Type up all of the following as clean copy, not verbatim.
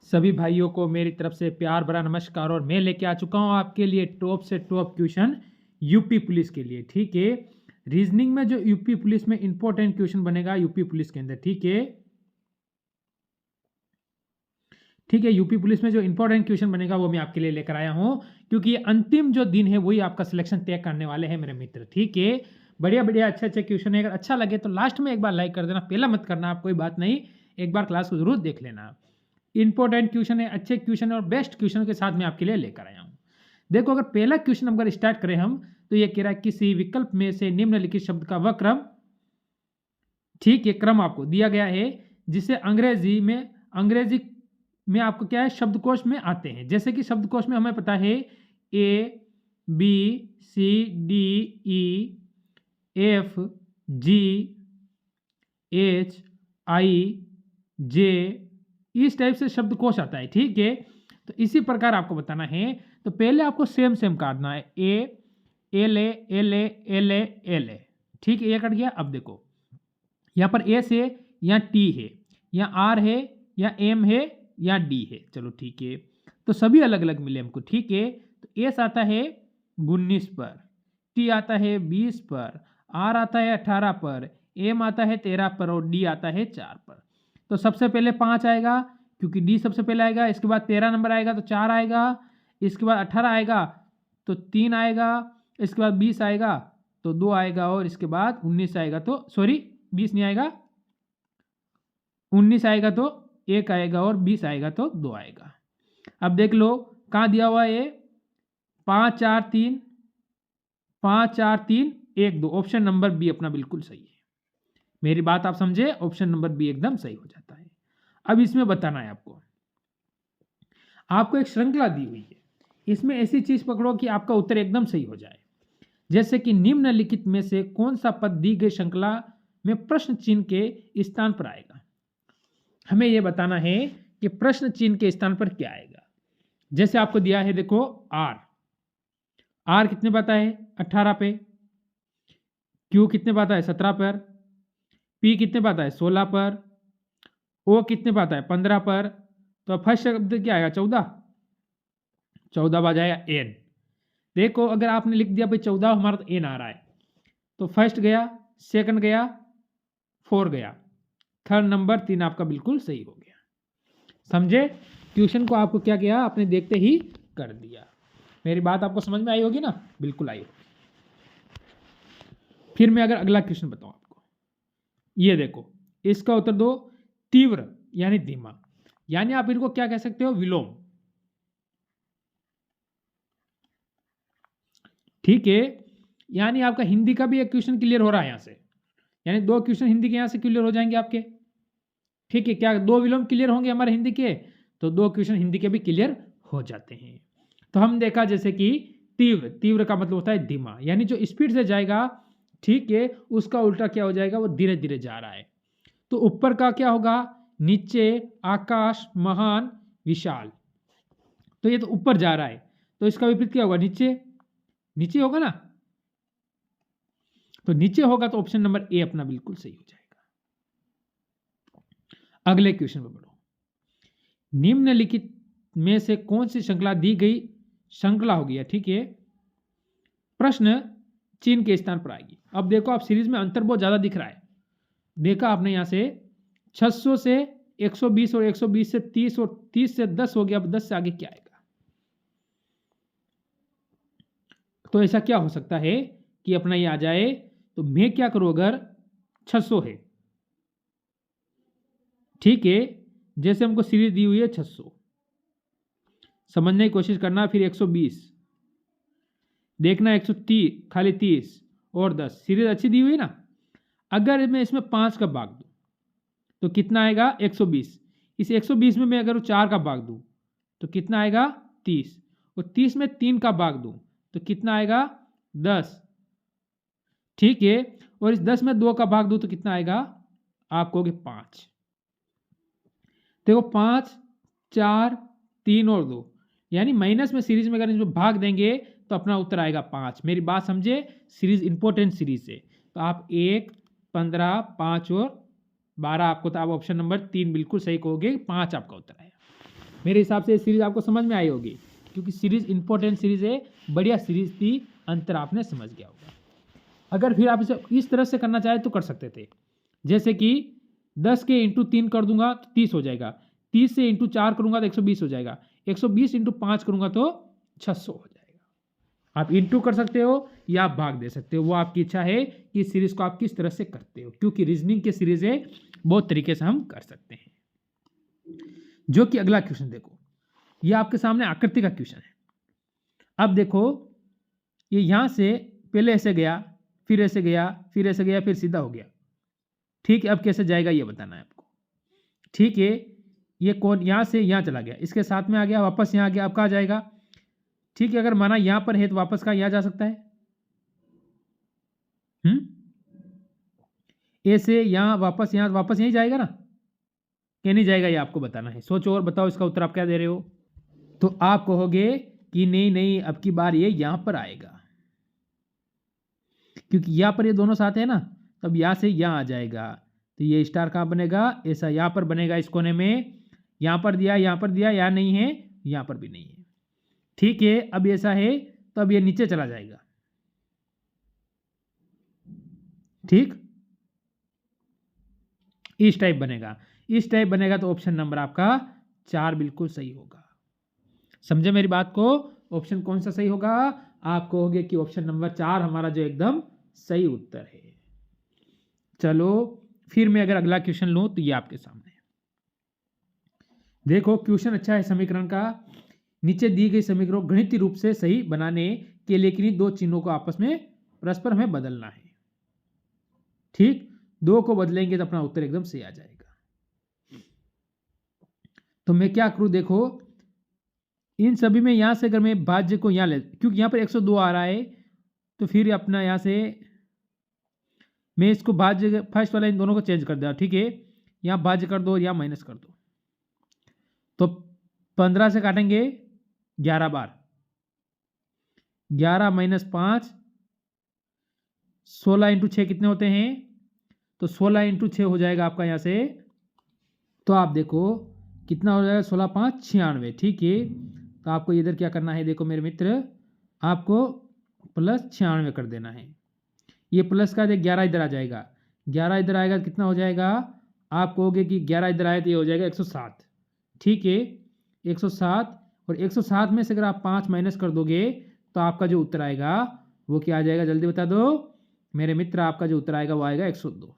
सभी भाइयों को मेरी तरफ से प्यार भरा नमस्कार। और मैं लेके आ चुका हूँ आपके लिए टॉप से टॉप क्वेश्चन यूपी पुलिस के लिए। ठीक है, रीजनिंग में जो यूपी पुलिस में इंपॉर्टेंट क्वेश्चन बनेगा यूपी पुलिस के अंदर। ठीक है, यूपी पुलिस में जो इंपॉर्टेंट क्वेश्चन बनेगा वो मैं आपके लिए लेकर आया हूँ, क्योंकि ये अंतिम जो दिन है वही आपका सिलेक्शन तय करने वाले हैं मेरे मित्र। ठीक है, बढ़िया बढ़िया अच्छे अच्छे क्वेश्चन है। अगर अच्छा लगे तो लास्ट में एक बार लाइक कर देना, पहला मत करना आप, कोई बात नहीं, एक बार क्लास को जरूर देख लेना। इंपॉर्टेंट क्वेश्चन है, अच्छे क्वेश्चन है और बेस्ट क्वेश्चन के साथ मैं आपके लिए लेकर आया हूँ। देखो, अगर पहला क्वेश्चन अगर स्टार्ट करें हम, तो ये कह रहा है किसी विकल्प में से निम्नलिखित शब्द का वह क्रम, ठीक है, क्रम आपको दिया गया है जिसे अंग्रेजी में आपको क्या है, शब्दकोश में आते हैं। जैसे कि शब्दकोश में हमें पता है A B C D E F G H I J, इस टाइप से शब्दकोश आता है। ठीक है, तो इसी प्रकार आपको बताना है। तो पहले आपको सेम काटना है, A L A L A L A L A. ठीक है, ये कट गया। अब देखो यहाँ पर एस है या टी है या आर है या एम है या डी है। चलो ठीक है, तो सभी अलग अलग मिले हमको। ठीक है, तो एस आता है 19 पर, टी आता है 20 पर, आर आता है 18 पर, एम आता है 13 पर और डी आता है 4 पर। तो सबसे पहले 5 आएगा क्योंकि डी सबसे पहले आएगा, इसके बाद 13 नंबर आएगा तो 4 आएगा, इसके बाद 18 आएगा तो 3 आएगा, इसके बाद 20 आएगा तो 2 आएगा और इसके बाद 19 आएगा तो 20 नहीं आएगा, 19 आएगा तो 1 आएगा और 20 आएगा तो 2 आएगा। अब देख लो कहाँ दिया हुआ है, 5 4 3 5 4 3 1 2, ऑप्शन नंबर बी अपना बिल्कुल सही है। मेरी बात आप समझे, ऑप्शन नंबर बी एकदम सही हो जाता है। अब इसमें बताना है आपको एक श्रृंखला दी हुई है, इसमें ऐसी चीज पकड़ो कि आपका उत्तर एकदम सही हो जाए। जैसे कि निम्नलिखित में से कौन सा पद दी गई श्रृंखला में प्रश्न चिन्ह के स्थान पर आएगा। हमें यह बताना है कि प्रश्न चिन्ह के स्थान पर क्या आएगा। जैसे आपको दिया है, देखो आर कितने पाता है 18 पे, क्यू कितने पाता है 17 पर, पी कितने पाता है 16 पर, ओ कितने पाता है 15 पर। तो फर्स्ट शब्द क्या आएगा 14 बार जाएगा एन। देखो अगर आपने लिख दिया भाई 14 हमारा तो एन आ रहा है, तो फर्स्ट गया, सेकंड गया, 4 गया, थर्ड नंबर 3 आपका बिल्कुल सही हो गया। समझे, क्वेश्चन को आपको क्या किया, आपने देखते ही कर दिया। मेरी बात आपको समझ में आई होगी ना, बिल्कुल आई होगी। फिर मैं अगर अगला क्वेश्चन बताऊं आपको, ये देखो, इसका उत्तर दो तीव्र यानी धीमा, यानी आप इनको क्या कह सकते हो, विलोम। ठीक है, यानी आपका हिंदी का भी एक क्वेश्चन क्लियर हो रहा है यहां से, यानी 2 क्वेश्चन हिंदी के यहां से क्लियर हो जाएंगे आपके। ठीक है, क्या 2 विलोम क्लियर होंगे हमारे हिंदी के, तो 2 क्वेश्चन हिंदी के भी क्लियर हो जाते हैं। तो हम देखा जैसे कि तीव्र का मतलब होता है धीमा, यानी जो स्पीड से जाएगा, ठीक है, उसका उल्टा क्या हो जाएगा, वो धीरे धीरे जा रहा है। तो ऊपर का क्या होगा, नीचे, आकाश, महान, विशाल। तो ये तो ऊपर जा रहा है, तो इसका विपरीत क्या होगा, नीचे होगा ना। तो नीचे होगा तो ऑप्शन नंबर ए अपना बिल्कुल सही हो जाएगा। अगले क्वेश्चन पर बढ़ो। निम्नलिखित में से कौन सी श्रृंखला दी गई श्रृंखला होगी, ठीक है, प्रश्न चिन्ह के स्थान पर आएगी। अब देखो, आप सीरीज में अंतर बहुत ज्यादा दिख रहा है। देखा आपने यहां से 600 से 120 और 120 से 30 और 30 से 10 हो गया। अब 10 से आगे क्या आएगा, तो ऐसा क्या हो सकता है कि अपना ये आ जाए। तो मैं क्या करूं, अगर 600 है, ठीक है, जैसे हमको सीरीज दी हुई है 600, समझने की कोशिश करना, फिर 120 देखना, 130 खाली 30 और 10, सीरीज अच्छी दी हुई है ना। अगर मैं इसमें 5 का भाग दूं तो कितना आएगा, 120। इस 120 में मैं अगर 4 का भाग दूं तो कितना आएगा, 30, और 30 में 3 का भाग दूं तो कितना आएगा, 10। ठीक है, और इस 10 में 2 का भाग दूं तो कितना आएगा, आप कहोगे 5। देखो 5 4 3 और 2, यानी माइनस में सीरीज में अगर इसमें भाग देंगे तो अपना उत्तर आएगा 5। मेरी बात समझे, सीरीज इंपॉर्टेंट सीरीज है। तो आप 1 15 5 और 12 आपको, तो आप ऑप्शन नंबर 3 बिल्कुल सही कहोगे, 5 आपका उत्तर आएगा। मेरे हिसाब से ये सीरीज आपको समझ में आई होगी, क्योंकि सीरीज इंपॉर्टेंट सीरीज है, बढ़िया सीरीज थी, अंतर आपने समझ गया होगा। अगर फिर आप इसे इस तरह से करना चाहे तो कर सकते थे, जैसे कि 10 के इंटू 3 कर दूंगा तो 30 हो जाएगा, 30 से इंटू 4 करूंगा तो 120 हो जाएगा, 120 इंटू 5 करूंगा तो 600 हो जाएगा। आप इंटू कर सकते हो या आप भाग दे सकते हो, वो आपकी इच्छा है कि इस सीरीज को आप किस तरह से करते हो, क्योंकि रीजनिंग के सीरीज है, बहुत तरीके से हम कर सकते हैं। जो कि अगला क्वेश्चन देखो, ये आपके सामने आकृति का क्वेश्चन है। अब देखो ये यहां से पहले ऐसे गया, फिर ऐसे गया, फिर ऐसे गया, फिर सीधा हो गया। ठीक है, अब कैसे जाएगा ये बताना है आपको। ठीक है, ये कौन यहां से यहां चला गया, इसके साथ में आ गया, वापस यहां आ गया, अब कहाँ जाएगा। ठीक है, अगर माना यहां पर है तो वापस कहाँ यहां जा सकता है। ऐसे यहां वापस यहीं जाएगा ना, क्या नहीं जाएगा, ये आपको बताना है। सोचो और बताओ इसका उत्तर आप क्या दे रहे हो। तो आप कहोगे कि नहीं नहीं, अब की बार ये यहां पर आएगा, क्योंकि यहां पर ये दोनों साथ है ना, तब यहां से यहां आ जाएगा। तो ये स्टार कहां बनेगा, ऐसा यहां पर बनेगा, इस कोने में। यहां पर दिया, यहां पर दिया, यहां नहीं है, यहां पर भी नहीं है। ठीक है, अब ऐसा है तो अब ये नीचे चला जाएगा। ठीक, इस टाइप बनेगा, इस टाइप बनेगा, तो ऑप्शन नंबर आपका 4 बिल्कुल सही होगा। समझे मेरी बात को। ऑप्शन कौन सा सही होगा, आप कहोगे कि ऑप्शन नंबर 4 हमारा जो एकदम सही उत्तर है। चलो फिर मैं अगर अगला क्वेश्चन लूं तो ये आपके सामने देखो, क्वेश्चन अच्छा है समीकरण का। नीचे दी गई समीकरण को गणितीय रूप से सही बनाने के लिए किन्हीं दो चिन्हों को आपस में परस्पर हमें बदलना है। ठीक, दो को बदलेंगे तो अपना उत्तर एकदम सही आ जाएगा। तो मैं क्या करूं, देखो इन सभी में यहां से अगर मैं भाज्य को यहां ले, क्योंकि यहां पर 102 आ रहा है, तो फिर अपना यहां से मैं इसको भाज्य फर्स्ट वाला इन दोनों को चेंज कर दिया। ठीक है, यहां भाज्य कर दो और यहां माइनस कर दो, तो 15 से काटेंगे 11 बार, 11 माइनस 5, 16 इंटू 6 कितने होते हैं, तो 16 इंटू 6 हो जाएगा आपका यहां से। तो आप देखो कितना हो जाएगा, 16 5 96। ठीक है, तो आपको इधर क्या करना है, देखो मेरे मित्र, आपको प्लस 96 कर देना है। ये प्लस का 11 इधर आ जाएगा, 11 इधर आएगा तो कितना हो जाएगा, आप कहोगे कि 11 इधर आए तो ये हो जाएगा 107। ठीक है, 107, और 107 में से अगर आप 5 माइनस कर दोगे तो आपका जो उत्तर आएगा वो क्या आ जाएगा, जल्दी बता दो मेरे मित्र। आपका जो उत्तर आएगा वो आएगा 102।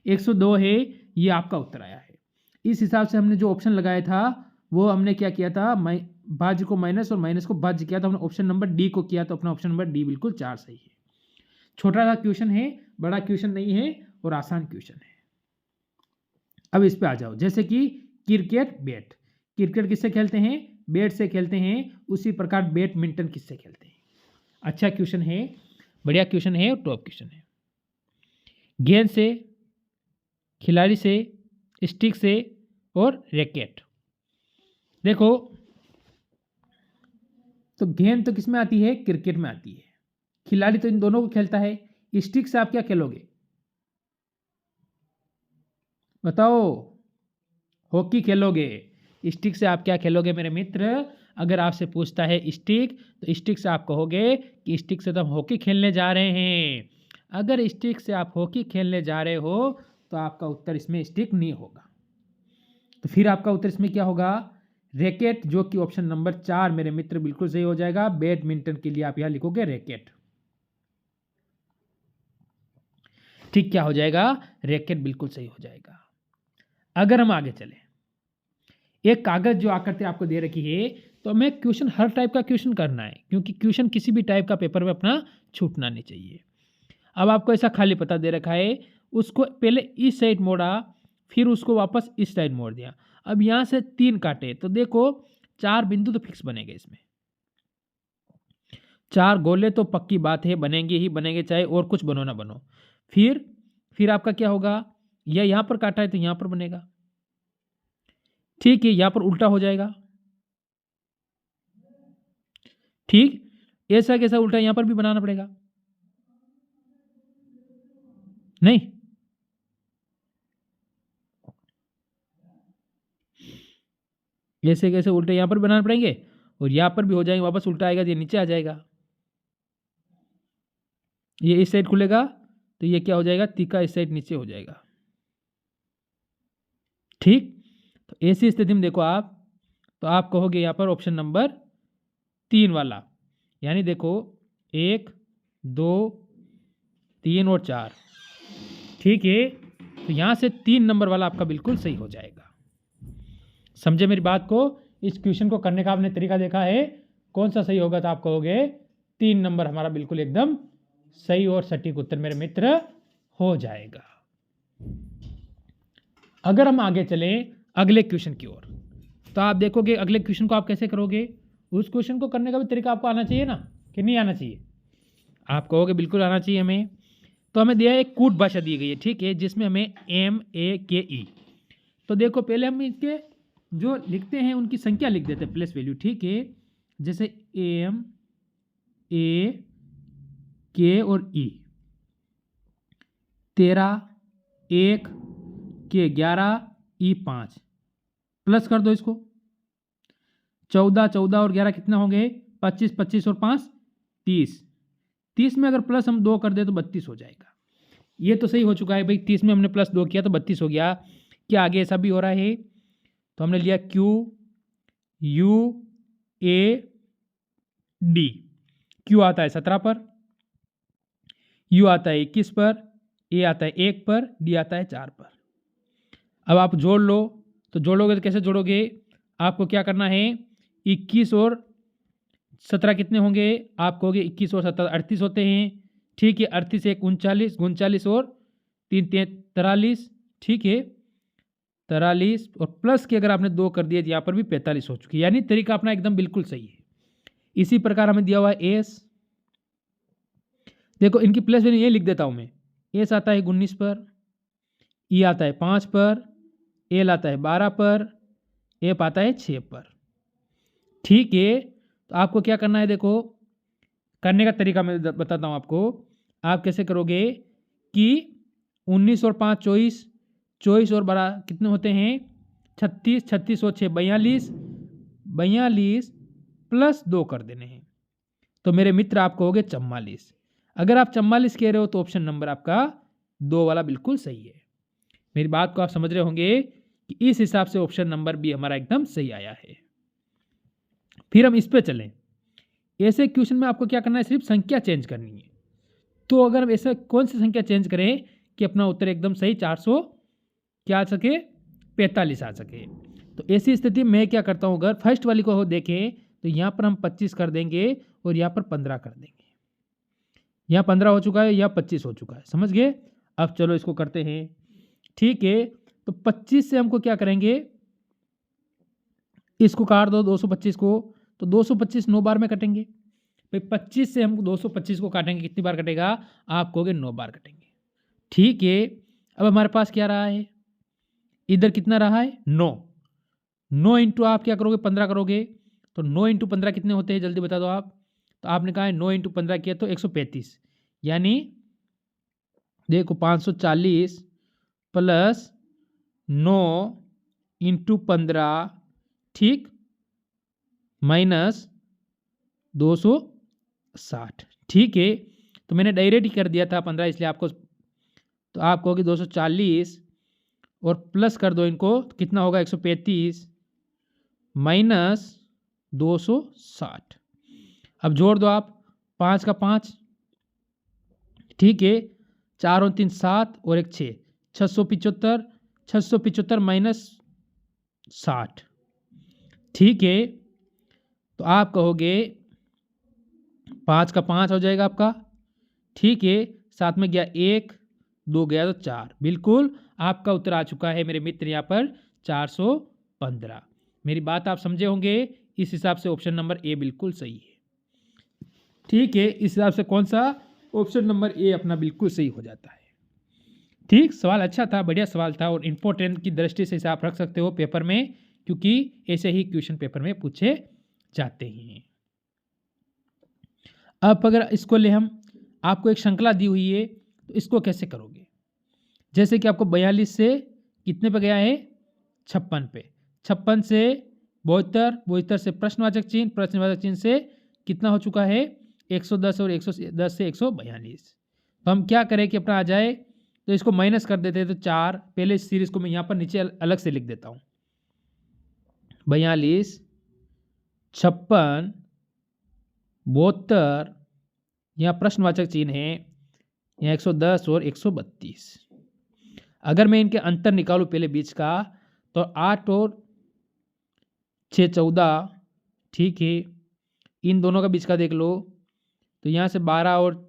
102 है, ये आपका उत्तर आया है। इस हिसाब से हमने जो ऑप्शन लगाया था वो हमने क्या किया था, भाज्य को माइनस और माइनस को भाज्य किया था, हमने ऑप्शन नंबर डी को किया, तो अपना ऑप्शन नंबर डी बिल्कुल 4 सही है। छोटा सा क्वेश्चन है, बड़ा क्वेश्चन नहीं है, और आसान क्वेश्चन है। अब इस पे आ जाओ, जैसे कि क्रिकेट बैट, क्रिकेट किससे खेलते हैं, बैट से खेलते हैं, उसी प्रकार बैडमिंटन किससे खेलते हैं। अच्छा क्वेश्चन है, बढ़िया क्वेश्चन है, और टॉप क्वेश्चन है। गेंद से, खिलाड़ी से, स्टिक से, और रैकेट। देखो तो गेंद तो किस में आती है, क्रिकेट में आती है। खिलाड़ी तो इन दोनों को खेलता है, स्टिक से आप क्या खेलोगे बताओ, हॉकी खेलोगे। स्टिक से आप क्या खेलोगे मेरे मित्र, अगर आपसे पूछता है स्टिक, तो स्टिक से आप कहोगे कि स्टिक से तो हम हॉकी खेलने जा रहे हैं। अगर स्टिक से आप हॉकी खेलने जा रहे हो तो आपका उत्तर इसमें स्टिक नहीं होगा, तो फिर आपका उत्तर इसमें क्या होगा, रैकेट, जो कि ऑप्शन नंबर 4 मेरे मित्र बिल्कुल सही हो जाएगा। बैडमिंटन के लिए आप यहां लिखोगे रैकेट। ठीक, क्या हो जाएगा, रैकेट बिल्कुल सही हो जाएगा। अगर हम आगे चले, एक कागज जो आकृति आपको दे रखी है, तो हमें क्वेश्चन हर टाइप का क्वेश्चन करना है, क्योंकि क्वेश्चन किसी भी टाइप का पेपर में अपना छूटना नहीं चाहिए। अब आपको ऐसा खाली पता दे रखा है, उसको पहले इस साइड मोड़ा, फिर उसको वापस इस साइड मोड़ दिया। अब यहां से 3 काटे, तो देखो 4 बिंदु तो फिक्स बनेंगे इसमें, 4 गोले तो पक्की बात है बनेंगे ही बनेंगे, चाहे और कुछ बनो ना बनो। फिर आपका क्या होगा, या यहां पर काटा है तो यहां पर बनेगा। ठीक है, यहां पर उल्टा हो जाएगा। ठीक, ऐसा कैसा उल्टा यहां पर भी बनाना पड़ेगा, नहीं ऐसे कैसे उल्टे यहाँ पर बनाने पड़ेंगे और यहाँ पर भी हो जाएंगे, वापस उल्टा आएगा, ये नीचे आ जाएगा, ये इस साइड खुलेगा तो ये क्या हो जाएगा, तीखा इस साइड नीचे हो जाएगा। ठीक, तो ऐसी स्थिति में देखो आप, तो आप कहोगे यहाँ पर ऑप्शन नंबर 3 वाला, यानी देखो 1 2 3 और 4। ठीक है, तो यहाँ से 3 नंबर वाला आपका बिल्कुल सही हो जाएगा। समझे मेरी बात को? इस क्वेश्चन को करने का आपने तरीका देखा है, कौन सा सही होगा, तो आप कहोगे 3 नंबर हमारा बिल्कुल एकदम सही और सटीक उत्तर मेरे मित्र हो जाएगा। अगर हम आगे चले अगले क्वेश्चन की ओर, तो आप देखोगे अगले क्वेश्चन को आप कैसे करोगे, उस क्वेश्चन को करने का भी तरीका आपको आना चाहिए ना, कि नहीं आना चाहिए? आप कहोगे बिल्कुल आना चाहिए हमें। तो हमें दिया है, एक कूट भाषा दी गई है, ठीक है, जिसमें हमें MAKE। तो देखो पहले हम इसके जो लिखते हैं उनकी संख्या लिख देते हैं, प्लेस वैल्यू, ठीक है, जैसे AM A K और E 13 1 K 11 E 5, प्लस कर दो इसको, 14 14 और 11 कितना होंगे, 25 25 और 5 30, 30 में अगर प्लस हम 2 कर दे तो 32 हो जाएगा। ये तो सही हो चुका है भाई, 30 में हमने प्लस 2 किया तो 32 हो गया। क्या आगे ऐसा भी हो रहा है? तो हमने लिया QUAD, Q आता है 17 पर, U आता है 21 पर, A आता है 1 पर, D आता है 4 पर। अब आप जोड़ लो, तो जोड़ोगे तो कैसे जोड़ोगे, आपको क्या करना है, 21 और 17 कितने होंगे, आप कहोगे 21 और 17 38 होते हैं, ठीक है, 38 1 39, 39 और 3 43, ठीक है, 43 और प्लस के अगर आपने 2 कर दिए तो यहाँ पर भी 45 हो चुकी है, यानी तरीका अपना एकदम बिल्कुल सही है। इसी प्रकार हमें दिया हुआ है एस, देखो इनकी प्लस वैल्यू ये लिख देता हूँ मैं, एस आता है 19 पर, ई आता है 5 पर, एल आता है 12 पर, एफ आता है 6 पर। ठीक है, तो आपको क्या करना है, देखो करने का तरीका मैं बताता हूँ आपको। आप कैसे करोगे कि 19 और 5 24, 24 और 12 कितने होते हैं, 36, 36 और 6 42, 42 प्लस 2 कर देने हैं, तो मेरे मित्र आप कहोगे 44। अगर आप 44 कह रहे हो तो ऑप्शन नंबर आपका 2 वाला बिल्कुल सही है। मेरी बात को आप समझ रहे होंगे कि इस हिसाब से ऑप्शन नंबर बी हमारा एकदम सही आया है। फिर हम इस पे चलें, ऐसे क्वेश्चन में आपको क्या करना है, सिर्फ संख्या चेंज करनी है। तो अगर हम ऐसा कौन सी संख्या चेंज करें कि अपना उत्तर एकदम सही 400 क्या आ सके, 45 आ सके। तो ऐसी स्थिति में क्या करता हूँ, अगर फर्स्ट वाली को देखें तो यहाँ पर हम 25 कर देंगे और यहाँ पर 15 कर देंगे, यहाँ 15 हो चुका है, यहाँ 25 हो चुका है, समझ गए। अब चलो इसको करते हैं, ठीक है, तो 25 से हमको क्या करेंगे, इसको काट दो 225 को, तो 225 9 बार में कटेंगे भाई, 25 से हम 225 को काटेंगे कितनी बार कटेगा, आप कहोगे 9 बार कटेंगे। ठीक है, अब हमारे पास क्या रहा है, इधर कितना रहा है 9, 9 इंटू आप क्या करोगे 15 करोगे, तो 9 इंटू 15 कितने होते हैं जल्दी बता दो आप। तो आपने कहा है 9 इंटू 15 किया तो 135, यानी देखो 540 प्लस 9 इंटू 15, ठीक, माइनस 260। ठीक है, तो मैंने डायरेक्ट ही कर दिया था 15 इसलिए आपको, तो आप कहोगे 240 और प्लस कर दो इनको, तो कितना होगा 135 माइनस 260। अब जोड़ दो आप, 5 का 5, ठीक है, 4 और 3 7 और 1 6, 675, 675 माइनस 60। ठीक है, तो आप कहोगे 5 का 5 हो जाएगा आपका, ठीक है, साथ में गया 1 2 गया तो 4, बिल्कुल आपका उत्तर आ चुका है मेरे मित्र यहाँ पर 415। मेरी बात आप समझे होंगे, इस हिसाब से ऑप्शन नंबर ए बिल्कुल सही है। ठीक है, इस हिसाब से कौन सा, ऑप्शन नंबर ए अपना बिल्कुल सही हो जाता है। ठीक, सवाल अच्छा था, बढ़िया सवाल था, और इम्पोर्टेंट की दृष्टि से इसे आप रख सकते हो पेपर में, क्योंकि ऐसे ही क्वेश्चन पेपर में पूछे जाते हैं। अब अगर इसको ले हम, आपको एक श्रृंखला दी हुई है, तो इसको कैसे करोगे, जैसे कि आपको 42 से कितने पे गया है 56 पे, 56 से 72, 72 से प्रश्नवाचक चिन्ह, प्रश्नवाचक चिन्ह से कितना हो चुका है 110 और 110 से 142। तो हम क्या करें कि अपना आ जाए तो इसको माइनस कर देते हैं, तो 4 पहले इस सीरीज को मैं यहाँ पर नीचे अलग से लिख देता हूँ। 42, 56, 72, यहाँ प्रश्नवाचक चिन्ह है, यहाँ 110 और 132। अगर मैं इनके अंतर निकालूं पहले बीच का, तो 8 और 6 14, ठीक है। इन दोनों का बीच का देख लो, तो यहाँ से 12 और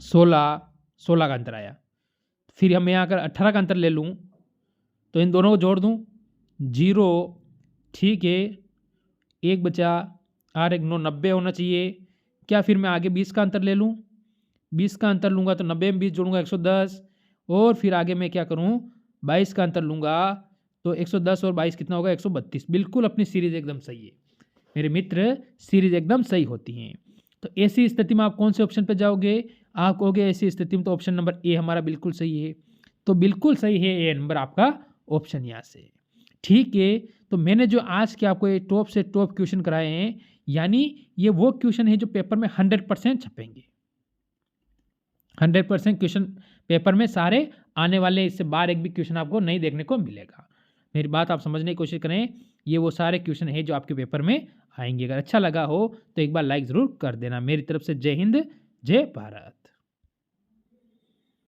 16 का अंतर आया। फिर हम यहाँ अगर 18 का अंतर ले लूँ तो इन दोनों को जोड़ दूँ 0, ठीक है। 1 बचा, 8 1 9 90 होना चाहिए। क्या फिर मैं आगे 20 का अंतर ले लूँ, 20 का अंतर लूँगा तो 90 में 20 जोड़ूंगा 110, और फिर आगे मैं क्या करूँ 22 का अंतर लूँगा तो 110 और 22 कितना होगा 132। बिल्कुल अपनी सीरीज एकदम सही है मेरे मित्र, सीरीज एकदम सही होती हैं। तो ऐसी स्थिति में आप कौन से ऑप्शन पे जाओगे, आप कहोगे ऐसी स्थिति में तो ऑप्शन नंबर ए हमारा बिल्कुल सही है। तो बिल्कुल सही है ए नंबर आपका ऑप्शन यहाँ से, ठीक है। तो मैंने जो आज के आपको ये टॉप से टॉप क्वेश्चन कराए हैं, यानी ये वो क्वेश्चन है जो पेपर में 100% छपेंगे। 100% क्वेश्चन पेपर में सारे आने वाले, इससे बाहर एक भी क्वेश्चन आपको नहीं देखने को मिलेगा। मेरी बात आप समझने की कोशिश करें, ये वो सारे क्वेश्चन है जो आपके पेपर में आएंगे। अगर अच्छा लगा हो तो एक बार लाइक ज़रूर कर देना। मेरी तरफ से जय हिंद, जय भारत।